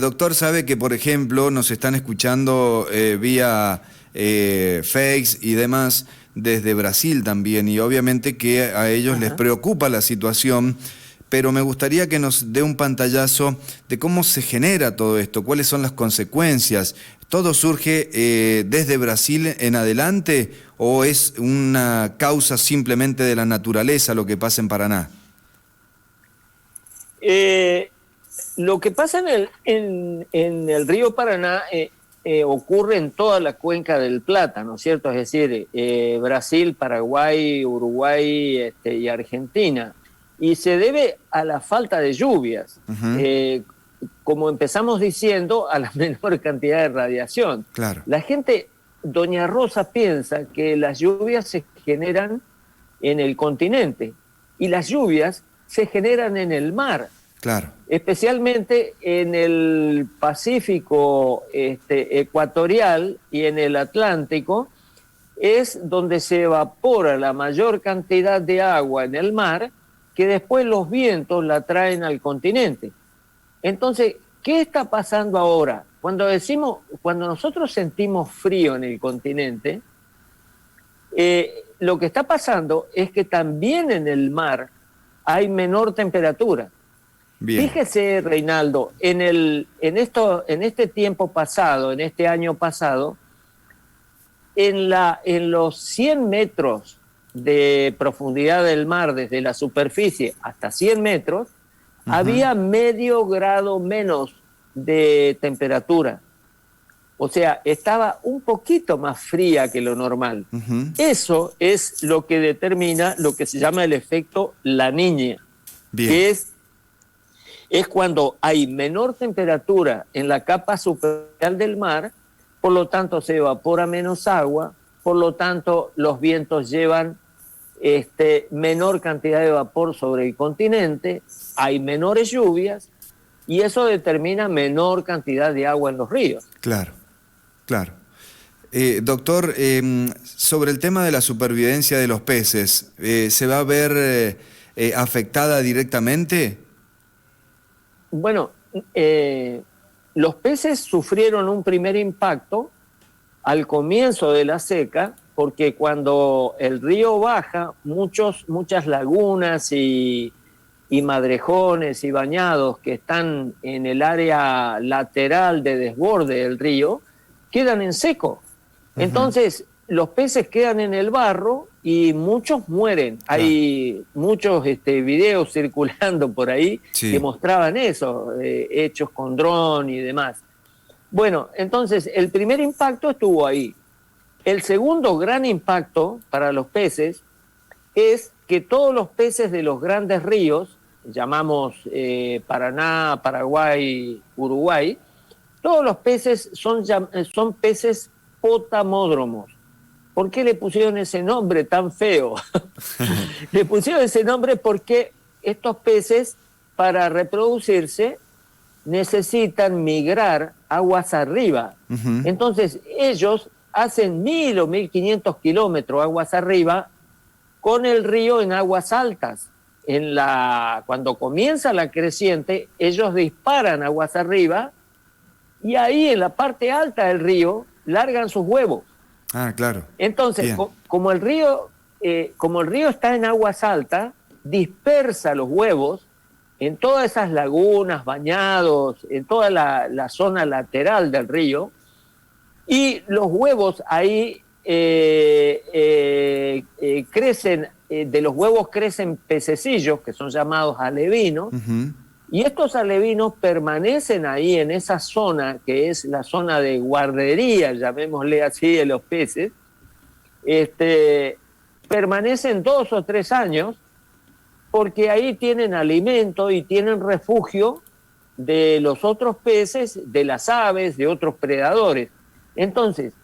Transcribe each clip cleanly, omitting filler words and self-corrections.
Doctor, sabe que, por ejemplo, nos están escuchando vía Face y demás desde Brasil también, y obviamente que a ellos les Ajá. preocupa la situación, pero me gustaría que nos dé un pantallazo de cómo se genera todo esto, cuáles son las consecuencias. ¿Todo surge desde Brasil en adelante o es una causa simplemente de la naturaleza lo que pasa en Paraná? Eh, lo que pasa en el río Paraná ocurre en toda la cuenca del Plata, ¿no es cierto? Es decir, Brasil, Paraguay, Uruguay y Argentina. Y se debe a la falta de lluvias. Ujú. Eh, Como empezamos diciendo, a la menor cantidad de radiación. Claro, La gente, Doña Rosa, piensa que las lluvias se generan en el continente y las lluvias se generan en el mar, claro. especialmente en el Pacífico ecuatorial y en el Atlántico, es donde se evapora la mayor cantidad de agua en el mar, que después los vientos la traen al continente. Entonces, ¿qué está pasando ahora? Cuando nosotros sentimos frío en el continente, lo que está pasando es que también en el mar hay menor temperatura. Bien. Fíjese, Reinaldo, en este tiempo pasado, en este año pasado, en los 100 metros de profundidad del mar, desde la superficie hasta 100 metros, Ujú. había medio grado menos de temperatura. O sea, estaba un poquito más fría que lo normal. Ujú. Eso es lo que determina lo que se llama el efecto La Niña, Bien. que es cuando hay menor temperatura en la capa superficial del mar, por lo tanto se evapora menos agua, por lo tanto los vientos llevan menor cantidad de vapor sobre el continente, hay menores lluvias y eso determina menor cantidad de agua en los ríos. Claro, claro. Doctor, sobre el tema de la supervivencia de los peces, ¿se va a ver afectada directamente? Bueno, los peces sufrieron un primer impacto al comienzo de la seca, porque cuando el río baja, muchas lagunas y madrejones y bañados que están en el área lateral de desborde del río quedan en seco. Ujú. Entonces, los peces quedan en el barro y muchos mueren. Claro, Hay muchos videos circulando por ahí que sí. mostraban eso, hechos con dron y demás. Bueno, entonces el primer impacto estuvo ahí. El segundo gran impacto para los peces es que todos los peces de los grandes ríos, llamamos Paraná, Paraguay, Uruguay, todos los peces son peces potamódromos. ¿Por qué le pusieron ese nombre tan feo? Le pusieron ese nombre porque estos peces, para reproducirse, necesitan migrar aguas arriba. Ujú. Entonces, ellos hacen 1.000 o 1.500 kilómetros aguas arriba con el río en aguas altas. Cuando comienza la creciente, ellos disparan aguas arriba y ahí en la parte alta del río largan sus huevos. Ah, claro. Entonces, Bien. como el río está en aguas altas, dispersa los huevos en todas esas lagunas, bañados, en toda la zona lateral del río, y los huevos ahí crecen, de los huevos crecen pececillos, que son llamados alevinos, Ujú. y estos alevinos permanecen ahí en esa zona, que es la zona de guardería, llamémosle así, de los peces, permanecen 2 o 3 años, porque ahí tienen alimento y tienen refugio de los otros peces, de las aves, de otros predadores. Entonces,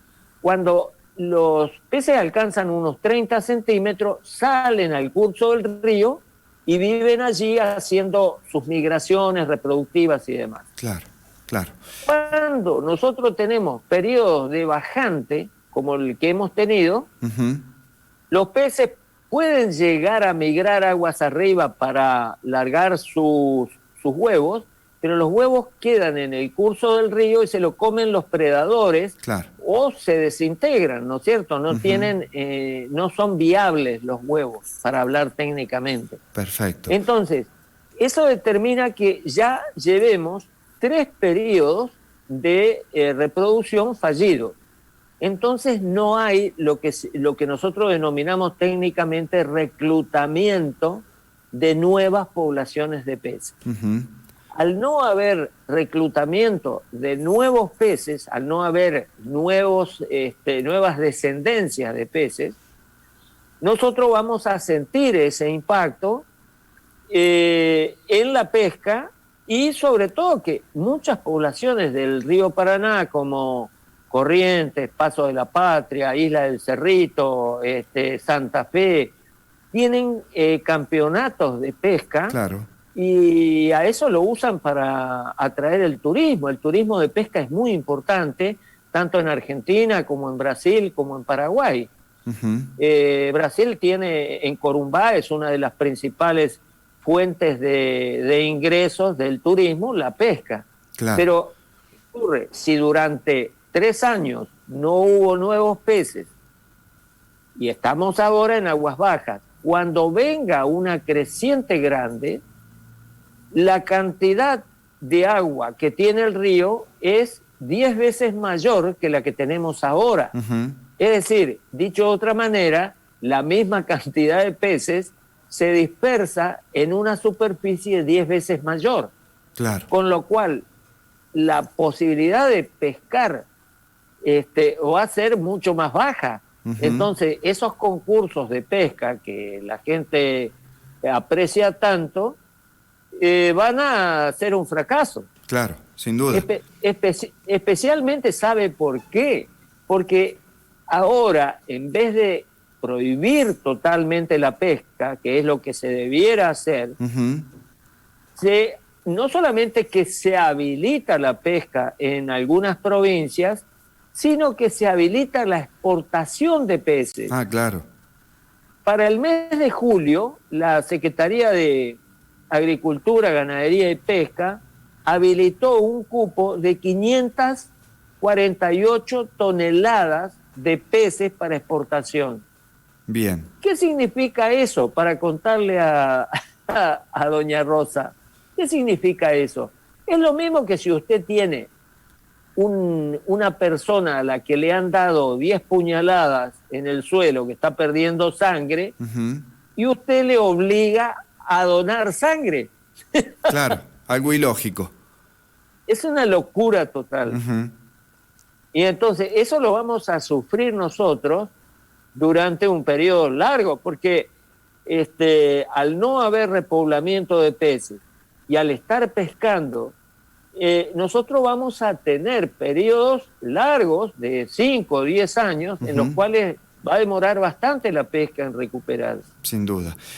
cuando los peces alcanzan unos 30 centímetros, salen al curso del río y viven allí haciendo sus migraciones reproductivas y demás. Claro, claro. Cuando nosotros tenemos periodos de bajante, como el que hemos tenido, Ujú. los peces pueden llegar a migrar aguas arriba para largar sus huevos, pero los huevos quedan en el curso del río y se lo comen los predadores, Claro. o se desintegran, ¿no es cierto? No tienen, no son viables los huevos, para hablar técnicamente. Perfecto. Entonces, eso determina que ya llevemos 3 periodos de reproducción fallidos. Entonces no hay lo que nosotros denominamos técnicamente reclutamiento de nuevas poblaciones de peces. Al no haber reclutamiento de nuevos peces, al no haber nuevas descendencias de peces, nosotros vamos a sentir ese impacto en la pesca, y sobre todo que muchas poblaciones del río Paraná, como Corrientes, Paso de la Patria, Isla del Cerrito, Santa Fe, tienen campeonatos de pesca. Claro. Y a eso lo usan para atraer el turismo. El turismo de pesca es muy importante, tanto en Argentina como en Brasil, como en Paraguay. Brasil tiene, en Corumbá, es una de las principales fuentes de ingresos del turismo, la pesca. Claro. Pero, ¿qué ocurre? Si durante 3 años no hubo nuevos peces, y estamos ahora en aguas bajas, cuando venga una creciente grande, la cantidad de agua que tiene el río es 10 veces mayor que la que tenemos ahora. Es decir, dicho de otra manera, la misma cantidad de peces se dispersa en una superficie 10 veces mayor. Claro. Con lo cual, la posibilidad de pescar va a ser mucho más baja. Entonces, esos concursos de pesca que la gente aprecia tanto, van a ser un fracaso. Claro, sin duda. Especialmente, ¿sabe por qué? Porque ahora, en vez de prohibir totalmente la pesca, que es lo que se debiera hacer, no solamente que se habilita la pesca en algunas provincias, sino que se habilita la exportación de peces. Ah, claro. Para el mes de julio, la Secretaría de Agricultura, Ganadería y Pesca habilitó un cupo de 548 toneladas de peces para exportación. Bien. ¿Qué significa eso? Para contarle a doña Rosa, ¿qué significa eso? Es lo mismo que si usted tiene una persona a la que le han dado 10 puñaladas en el suelo, que está perdiendo sangre, y usted le obliga a donar sangre. Claro, algo ilógico. Es una locura total. Y entonces eso lo vamos a sufrir nosotros durante un periodo largo, porque al no haber repoblamiento de peces y al estar pescando, nosotros vamos a tener periodos largos de 5 o 10 años en los cuales va a demorar bastante la pesca en recuperarse. Sin duda.